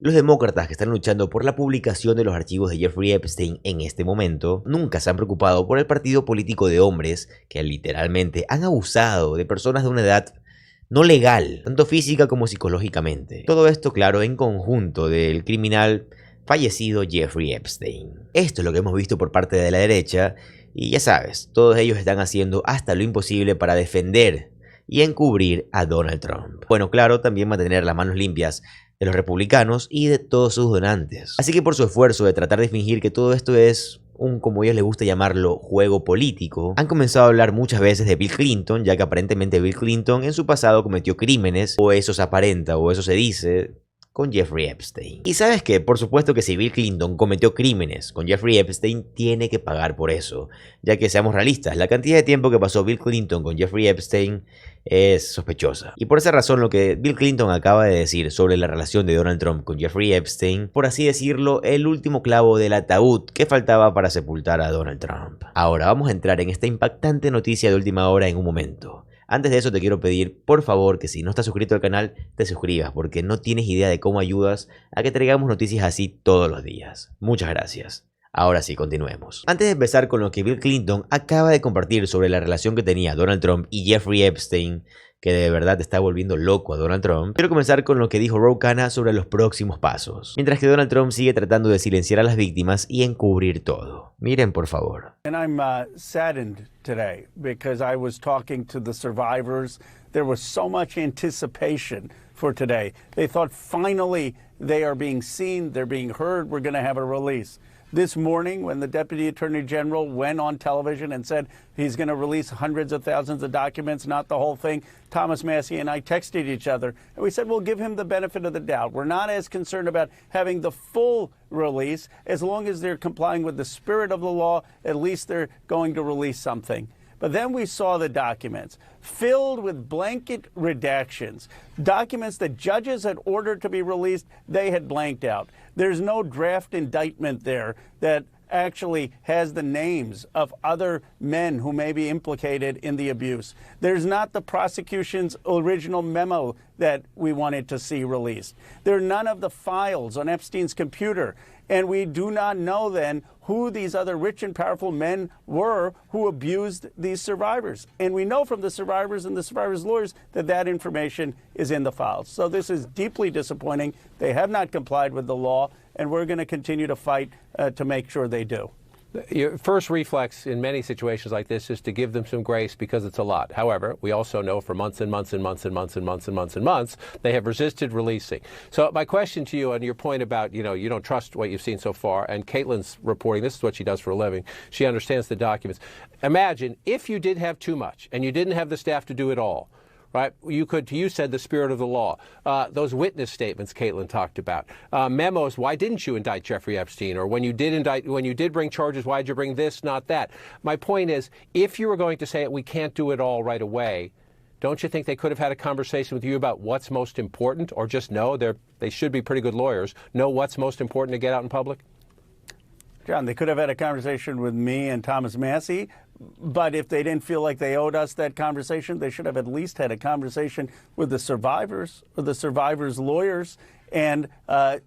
Los demócratas que están luchando por la publicación de los archivos de Jeffrey Epstein en este momento nunca se han preocupado por el partido político de hombres que literalmente han abusado de personas de una edad no legal, tanto física como psicológicamente. Todo esto, claro, en conjunto del criminal fallecido Jeffrey Epstein. Esto es lo que hemos visto por parte de la derecha y ya sabes, todos ellos están haciendo hasta lo imposible para defender y encubrir a Donald Trump. Bueno, claro, también mantener las manos limpias de los republicanos y de todos sus donantes. Así que por su esfuerzo de tratar de fingir que todo esto es un, como ellos les gusta llamarlo, juego político, han comenzado a hablar muchas veces de Bill Clinton, ya que aparentemente Bill Clinton en su pasado cometió crímenes, o eso se aparenta, o eso se dice, con Jeffrey Epstein. Y sabes que, por supuesto que si Bill Clinton cometió crímenes con Jeffrey Epstein, tiene que pagar por eso, ya que seamos realistas, la cantidad de tiempo que pasó Bill Clinton con Jeffrey Epstein es sospechosa. Y por esa razón lo que Bill Clinton acaba de decir sobre la relación de Donald Trump con Jeffrey Epstein, por así decirlo, el último clavo del ataúd que faltaba para sepultar a Donald Trump. Ahora vamos a entrar en esta impactante noticia de última hora en un momento. Antes de eso te quiero pedir, por favor, que si no estás suscrito al canal, te suscribas, porque no tienes idea de cómo ayudas a que traigamos noticias así todos los días. Muchas gracias. Ahora sí, continuemos. Antes de empezar con lo que Bill Clinton acaba de compartir sobre la relación que tenía Donald Trump y Jeffrey Epstein, que de verdad está volviendo loco a Donald Trump, quiero comenzar con lo que dijo Ro Khanna sobre los próximos pasos, mientras que Donald Trump sigue tratando de silenciar a las víctimas y encubrir todo. Miren, por favor. And I'm saddened today because I was talking to the survivors. There was so much anticipation for today. They thought finally they are being seen, they're being heard, we're going to have a release. This morning, when the Deputy Attorney General went on television and said he's going to release hundreds of thousands of documents, not the whole thing, Thomas Massie and I texted each other, and we said we'll give him the benefit of the doubt. We're not as concerned about having the full release. As long as they're complying with the spirit of the law, at least they're going to release something. But then we saw the documents filled with blanket redactions, documents that judges had ordered to be released, they had blanked out. There's no draft indictment there that actually has the names of other men who may be implicated in the abuse. There's not the prosecution's original memo that we wanted to see released. There are none of the files on Epstein's computer. And we do not know then who these other rich and powerful men were who abused these survivors. And we know from the survivors and the survivors' lawyers that that information is in the files. So this is deeply disappointing. They have not complied with the law, and we're going to continue to fight to make sure they do. Your first reflex in many situations like this is to give them some grace because it's a lot. However, we also know for months and months and months and months and months and months and months, they have resisted releasing. So my question to you on your point about, you don't trust what you've seen so far, and Caitlin's reporting, this is what she does for a living. She understands the documents. Imagine if you did have too much and you didn't have the staff to do it all. Right? You said the spirit of the law. Those witness statements Caitlin talked about. Memos, why didn't you indict Jeffrey Epstein? Or when you did bring charges, why did you bring this, not that? My point is, if you were going to say we can't do it all right away, don't you think they could have had a conversation with you about what's most important? Or just know they should be pretty good lawyers, know what's most important to get out in public? John, they could have had a conversation with me and Thomas Massie, but if they didn't feel like they owed us that conversation, they should have at least had a conversation with the survivors or the survivors' lawyers and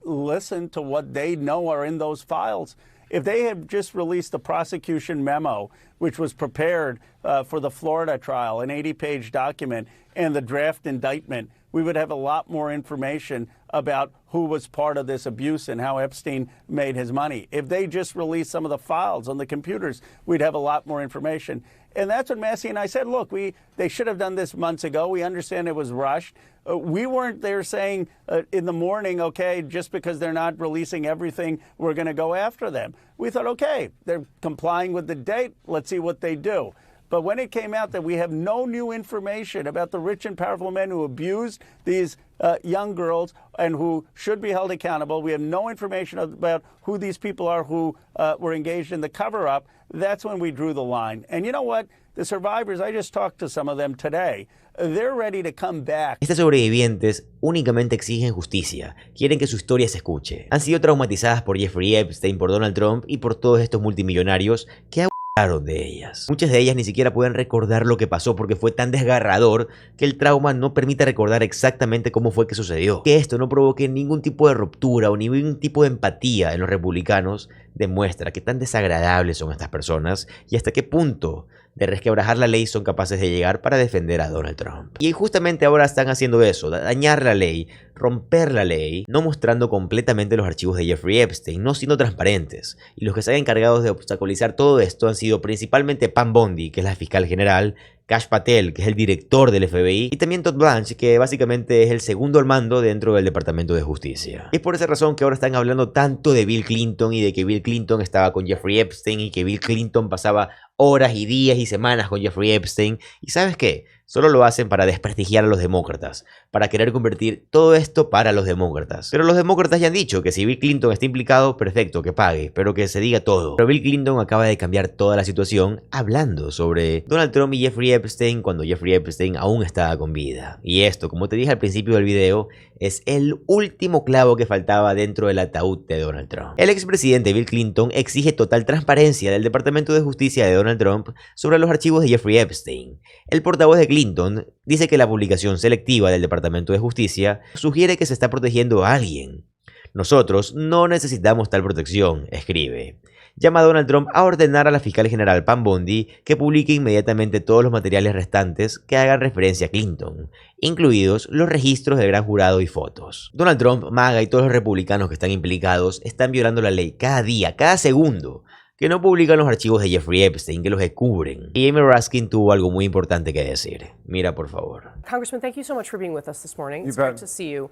listen to what they know are in those files. If they had just released the prosecution memo, which was prepared for the Florida trial, an 80-page document, and the draft indictment, we would have a lot more information about who was part of this abuse and how Epstein made his money. If they just released some of the files on the computers, we'd have a lot more information. And that's what Massie and I said, look, they should have done this months ago. We understand it was rushed. We weren't there saying in the morning, okay, just because they're not releasing everything, we're going to go after them. We thought, okay, they're complying with the date. Let's see what they do. But when it came out that we have no new information about the rich and powerful men who abused these young girls and who should be held accountable, we have no information about who these people are who were engaged in the cover-up, that's when we drew the line. And you know what? The survivors, I just talked to some of them today. They're ready to come back. Estas sobrevivientes únicamente exigen justicia, quieren que su historia se escuche. Han sido traumatizadas por Jeffrey Epstein, por Donald Trump y por todos estos multimillonarios que de ellas. Muchas de ellas ni siquiera pueden recordar lo que pasó porque fue tan desgarrador que el trauma no permite recordar exactamente cómo fue que sucedió. Que esto no provoque ningún tipo de ruptura o ningún tipo de empatía en los republicanos demuestra qué tan desagradables son estas personas y hasta qué punto de resquebrajar la ley son capaces de llegar para defender a Donald Trump. Y justamente ahora están haciendo eso, dañar la ley, romper la ley, no mostrando completamente los archivos de Jeffrey Epstein, no siendo transparentes. Y los que se han encargado de obstaculizar todo esto han sido principalmente Pam Bondi, que es la fiscal general, Kash Patel, que es el director del FBI, y también Todd Blanche, que básicamente es el segundo al mando dentro del Departamento de Justicia. Es por esa razón que ahora están hablando tanto de Bill Clinton y de que Bill Clinton estaba con Jeffrey Epstein y que Bill Clinton pasaba horas y días y semanas con Jeffrey Epstein. ¿Y sabes qué? Solo lo hacen para desprestigiar a los demócratas, para querer convertir todo esto para los demócratas. Pero los demócratas ya han dicho que si Bill Clinton está implicado, perfecto, que pague, pero que se diga todo. Pero Bill Clinton acaba de cambiar toda la situación hablando sobre Donald Trump y Jeffrey Epstein cuando Jeffrey Epstein aún estaba con vida. Y esto, como te dije al principio del video, es el último clavo que faltaba dentro del ataúd de Donald Trump. El expresidente Bill Clinton exige total transparencia del Departamento de Justicia de Donald Trump sobre los archivos de Jeffrey Epstein. El portavoz de Clinton dice que la publicación selectiva del Departamento de Justicia sugiere que se está protegiendo a alguien. Nosotros no necesitamos tal protección, escribe. Llama a Donald Trump a ordenar a la fiscal general Pam Bondi que publique inmediatamente todos los materiales restantes que hagan referencia a Clinton, incluidos los registros del gran jurado y fotos. Donald Trump, MAGA y todos los republicanos que están implicados están violando la ley cada día, cada segundo, que no publican los archivos de Jeffrey Epstein, que los descubren. Y Amy Raskin tuvo algo muy importante que decir. Mira, por favor. Congressman, thank you so much for being with us this morning. You It's bet. great to see you.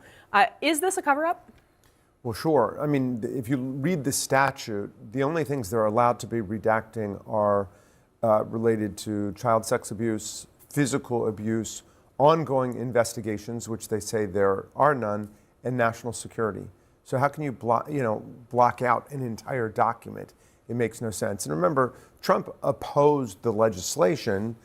Is this a cover-up? Well, sure. I mean, if you read the statute, the only things they're allowed to be redacting are related to child sex abuse, physical abuse, ongoing investigations, which they say there are none, and national security. So how can you block out an entire document? It makes no sense. And remember, Trump opposed the legislation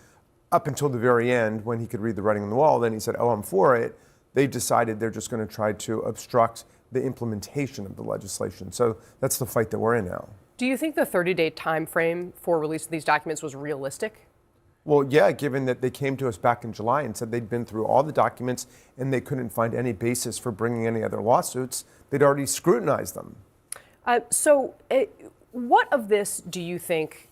up until the very end when he could read the writing on the wall. Then he said, oh, I'm for it. They decided they're just going to try to obstruct the implementation of the legislation. So that's the fight that we're in now. Do you think the 30-day time frame for releasing these documents was realistic? Well, yeah, given that they came to us back in July and said they'd been through all the documents and they couldn't find any basis for bringing any other lawsuits, they'd already scrutinized them. What of this do you think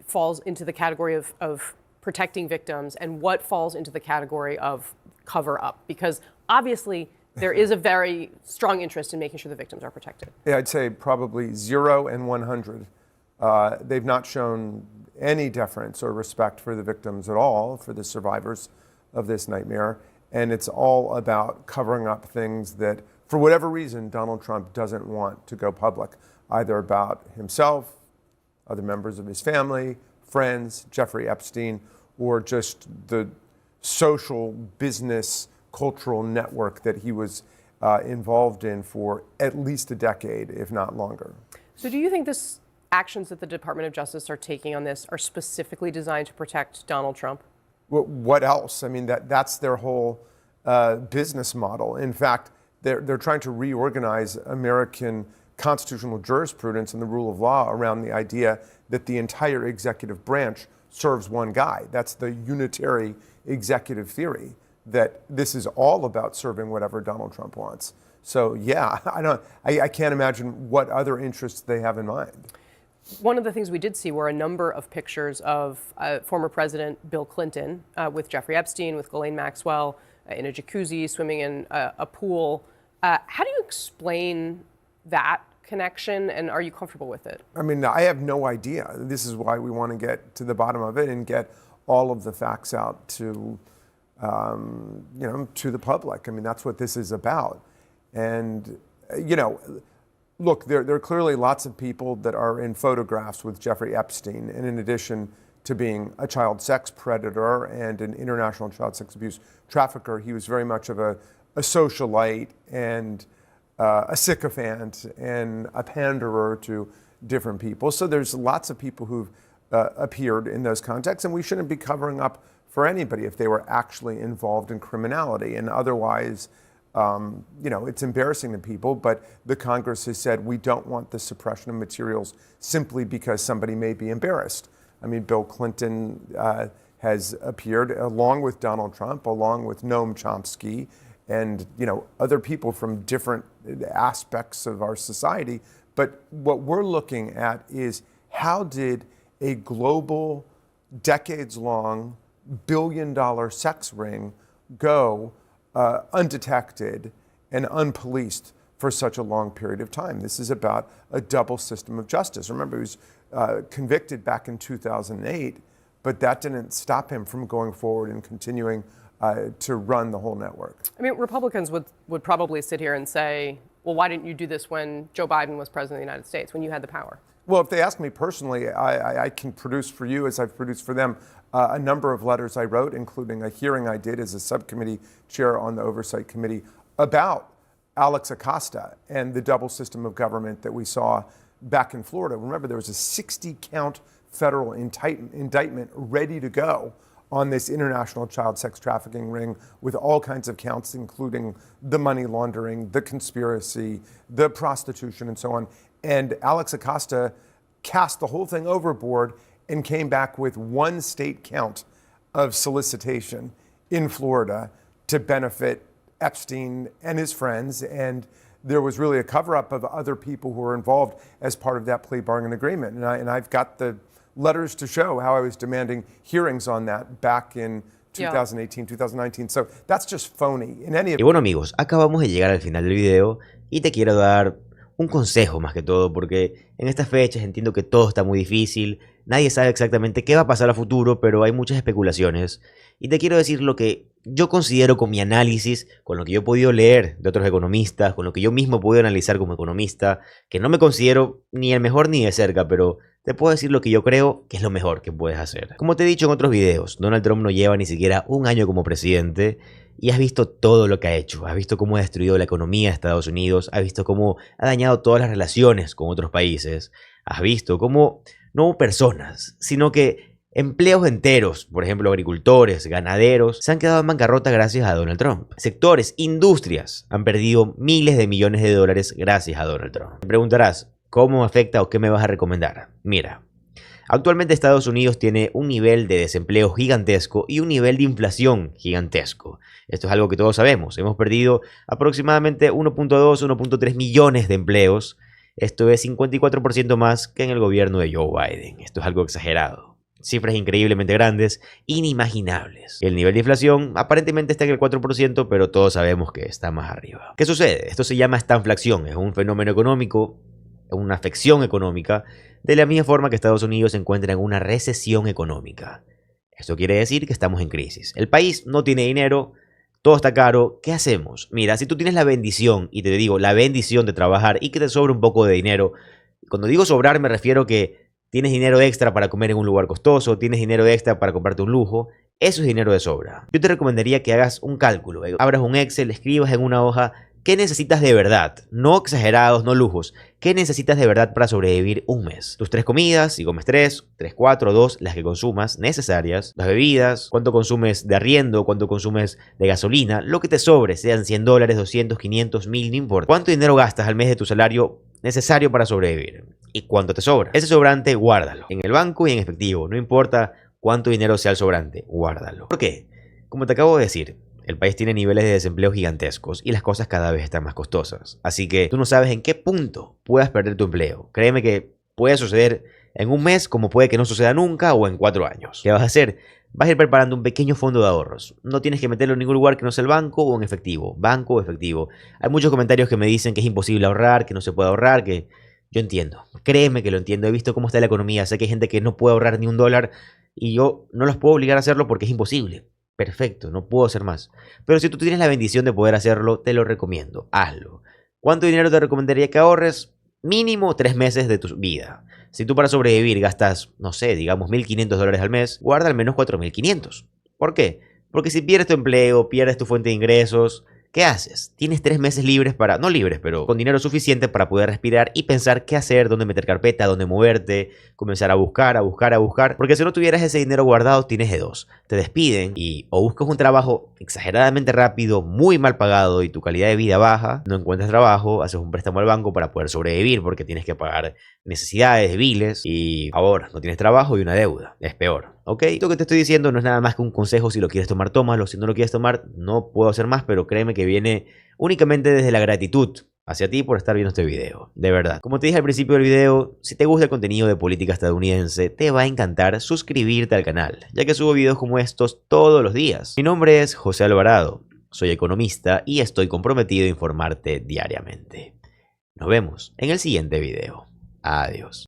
falls into the category of protecting victims, and what falls into the category of cover-up? Because obviously there is a very strong interest in making sure the victims are protected. Yeah, I'd say probably 0 and 100. They've not shown any deference or respect for the victims at all, for the survivors of this nightmare. And it's all about covering up things that, for whatever reason, Donald Trump doesn't want to go public, either about himself, other members of his family, friends, Jeffrey Epstein, or just the social, business, cultural network that he was involved in for at least a decade, if not longer. So do you think this actions that the Department of Justice are taking on this are specifically designed to protect Donald Trump? Well, what else? I mean, that's their whole business model. In fact, they're trying to reorganize American constitutional jurisprudence and the rule of law around the idea that the entire executive branch serves one guy. That's the unitary executive theory, that this is all about serving whatever Donald Trump wants. So yeah, I can't imagine what other interests they have in mind. One of the things we did see were a number of pictures of former President Bill Clinton with Jeffrey Epstein, with Ghislaine Maxwell, in a jacuzzi, swimming in a pool. How do you explain that connection, and are you comfortable with it? I mean, I have no idea. This is why we want to get to the bottom of it and get all of the facts out to, to the public. I mean, that's what this is about. And, look, there are clearly lots of people that are in photographs with Jeffrey Epstein, and in addition to being a child sex predator and an international child sex abuse trafficker, he was very much of a socialite and a sycophant and a panderer to different people. So there's lots of people who've appeared in those contexts, and we shouldn't be covering up for anybody if they were actually involved in criminality. And otherwise, it's embarrassing to people, but the Congress has said we don't want the suppression of materials simply because somebody may be embarrassed. I mean, Bill Clinton has appeared along with Donald Trump, along with Noam Chomsky, and other people from different aspects of our society. But what we're looking at is how did a global, decades-long, billion-dollar sex ring go undetected and unpoliced for such a long period of time? This is about a double system of justice. Remember, he was convicted back in 2008, but that didn't stop him from going forward and continuing to run the whole network. I mean, Republicans would probably sit here and say, well, why didn't you do this when Joe Biden was president of the United States, when you had the power? Well, if they ask me personally, I can produce for you, as I've produced for them, a number of letters I wrote, including a hearing I did as a subcommittee chair on the Oversight Committee about Alex Acosta and the double system of government that we saw back in Florida. Remember, there was a 60-count federal indictment ready to go on this international child sex trafficking ring with all kinds of counts, including the money laundering, the conspiracy, the prostitution, and so on. And Alex Acosta cast the whole thing overboard and came back with one state count of solicitation in Florida to benefit Epstein and his friends. And there was really a cover-up of other people who were involved as part of that plea bargain agreement. And I've got the letters to show how I was demanding hearings on that back in 2018, 2019. So that's just phony. In any Y bueno, amigos, acabamos de llegar al final del video y te quiero dar un consejo más que todo, porque en estas fechas entiendo que todo está muy difícil, nadie sabe exactamente qué va a pasar a futuro, pero hay muchas especulaciones. Y te quiero decir lo que yo considero con mi análisis, con lo que yo he podido leer de otros economistas, con lo que yo mismo he podido analizar como economista, que no me considero ni el mejor ni de cerca, pero te puedo decir lo que yo creo que es lo mejor que puedes hacer. Como te he dicho en otros videos, Donald Trump no lleva ni siquiera un año como presidente y has visto todo lo que ha hecho. Has visto cómo ha destruido la economía de Estados Unidos, has visto cómo ha dañado todas las relaciones con otros países, has visto cómo no hubo personas, sino que empleos enteros, por ejemplo agricultores, ganaderos, se han quedado en bancarrota gracias a Donald Trump. Sectores, industrias han perdido miles de millones de dólares gracias a Donald Trump. Te preguntarás, ¿cómo afecta o qué me vas a recomendar? Mira, actualmente Estados Unidos tiene un nivel de desempleo gigantesco y un nivel de inflación gigantesco. Esto es algo que todos sabemos. Hemos perdido aproximadamente 1.2, 1.3 millones de empleos. Esto es 54% más que en el gobierno de Joe Biden. Esto es algo exagerado. Cifras increíblemente grandes, inimaginables. El nivel de inflación aparentemente está en el 4%, pero todos sabemos que está más arriba. ¿Qué sucede? Esto se llama estanflación. Es un fenómeno económico, una afección económica, de la misma forma que Estados Unidos se encuentra en una recesión económica. Esto quiere decir que estamos en crisis. El país no tiene dinero, todo está caro. ¿Qué hacemos? Mira, si tú tienes la bendición, y te digo, la bendición de trabajar y que te sobra un poco de dinero, cuando digo sobrar me refiero que tienes dinero extra para comer en un lugar costoso, tienes dinero extra para comprarte un lujo, eso es dinero de sobra. Yo te recomendaría que hagas un cálculo, abras un Excel, escribas en una hoja qué necesitas de verdad, no exagerados, no lujos, qué necesitas de verdad para sobrevivir un mes. Tus 3 comidas, si comes 3, 4, 2, las que consumas necesarias, las bebidas, cuánto consumes de arriendo, cuánto consumes de gasolina, lo que te sobre, sean $100, 200, 500, 1000, no importa. ¿Cuánto dinero gastas al mes de tu salario necesario para sobrevivir? ¿Y cuánto te sobra? Ese sobrante, guárdalo. En el banco y en efectivo. No importa cuánto dinero sea el sobrante, guárdalo. ¿Por qué? Como te acabo de decir, el país tiene niveles de desempleo gigantescos y las cosas cada vez están más costosas. Así que tú no sabes en qué punto puedas perder tu empleo. Créeme que puede suceder en un mes, como puede que no suceda nunca, o en 4 años. ¿Qué vas a hacer? Vas a ir preparando un pequeño fondo de ahorros. No tienes que meterlo en ningún lugar que no sea el banco o en efectivo. Banco o efectivo. Hay muchos comentarios que me dicen que es imposible ahorrar, que no se puede ahorrar, que yo entiendo. Créeme que lo entiendo. He visto cómo está la economía. Sé que hay gente que no puede ahorrar ni $1 y yo no los puedo obligar a hacerlo porque es imposible. Perfecto, no puedo hacer más. Pero si tú tienes la bendición de poder hacerlo, te lo recomiendo. Hazlo. ¿Cuánto dinero te recomendaría que ahorres? Mínimo 3 meses de tu vida. Si tú para sobrevivir gastas, no sé, digamos $1.500 al mes, guarda al menos $4.500. ¿Por qué? Porque si pierdes tu empleo, pierdes tu fuente de ingresos, ¿Qué haces? Tienes 3 meses libres para, no libres, pero con dinero suficiente para poder respirar y pensar qué hacer, dónde meter carpeta, dónde moverte, comenzar a buscar, porque si no tuvieras ese dinero guardado, tienes de dos. Te despiden y o buscas un trabajo exageradamente rápido, muy mal pagado y tu calidad de vida baja, no encuentras trabajo, haces un préstamo al banco para poder sobrevivir porque tienes que pagar necesidades, biles y ahora no tienes trabajo y una deuda. Es peor. ¿Ok? Lo que te estoy diciendo no es nada más que un consejo. Si lo quieres tomar, tómalo. Si no lo quieres tomar, no puedo hacer más, pero créeme que viene únicamente desde la gratitud hacia ti por estar viendo este video. De verdad. Como te dije al principio del video, si te gusta el contenido de política estadounidense, te va a encantar suscribirte al canal, ya que subo videos como estos todos los días. Mi nombre es José Alvarado, soy economista y estoy comprometido a informarte diariamente. Nos vemos en el siguiente video. Adiós.